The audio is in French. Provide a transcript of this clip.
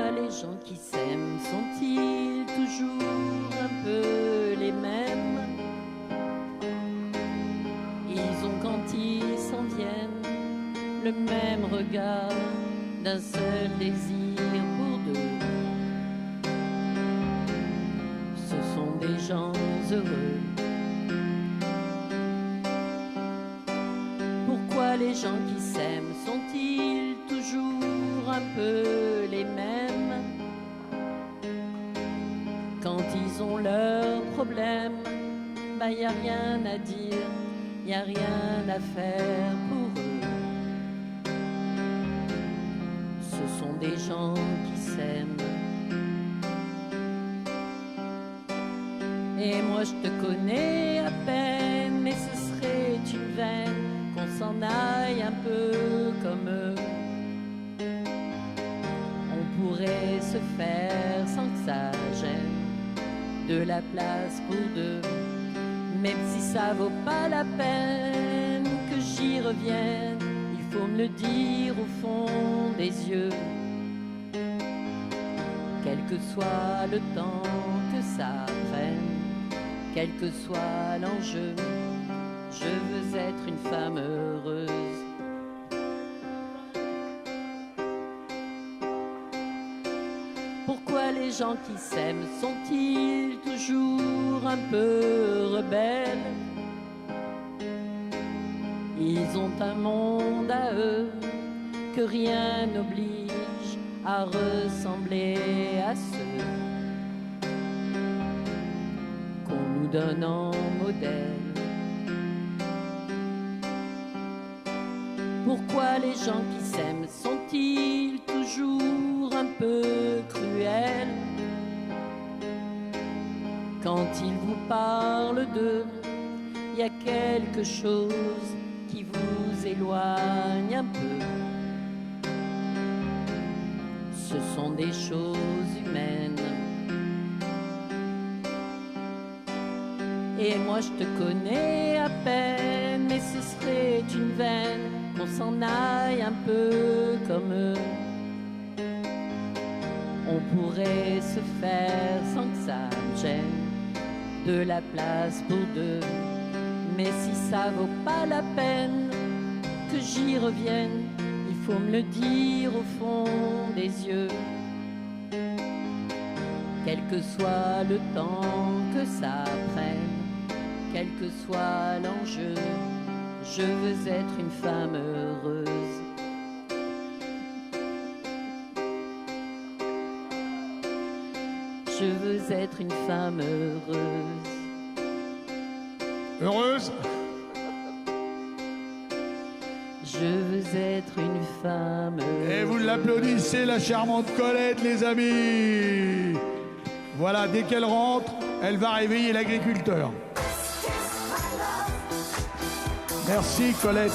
Pourquoi les gens qui s'aiment sont-ils toujours un peu les mêmes? Ils ont quand ils s'en viennent le même regard d'un seul désir pour deux. Ce sont des gens heureux. Pourquoi les gens qui s'aiment sont-ils toujours un peu les mêmes? Quand ils ont leurs problèmes, bah y a rien à dire, y a rien à faire pour eux. Ce sont des gens qui s'aiment. Et moi je te connais à peine, mais ce serait une veine qu'on s'en aille un peu comme eux. On pourrait se faire sans que ça gêne de la place pour deux, même si ça vaut pas la peine que j'y revienne. Il faut me le dire au fond des yeux, quel que soit le temps que ça prenne, quel que soit l'enjeu. Je veux être une femme heureuse. Pourquoi les gens qui s'aiment sont-ils toujours un peu rebelles? Ils ont un monde à eux que rien n'oblige à ressembler à ceux qu'on nous donne en modèle. Pourquoi les gens qui s'aiment sont-ils toujours un peu cruels? Quand ils vous parlent d'eux, il y a quelque chose qui vous éloigne un peu. Ce sont des choses humaines. Et moi je te connais à peine, mais ce serait une veine qu'on s'en aille un peu comme eux. On pourrait se faire sans que ça me gêne de la place pour deux, mais si ça vaut pas la peine que j'y revienne, il faut me le dire au fond des yeux, quel que soit le temps que ça prenne, quel que soit l'enjeu. Je veux être une femme heureuse. Je veux être une femme heureuse. Heureuse? Je veux être une femme heureuse. Et vous l'applaudissez, la charmante Colette, les amis. Voilà, dès qu'elle rentre, elle va réveiller l'agriculteur. Merci Colette.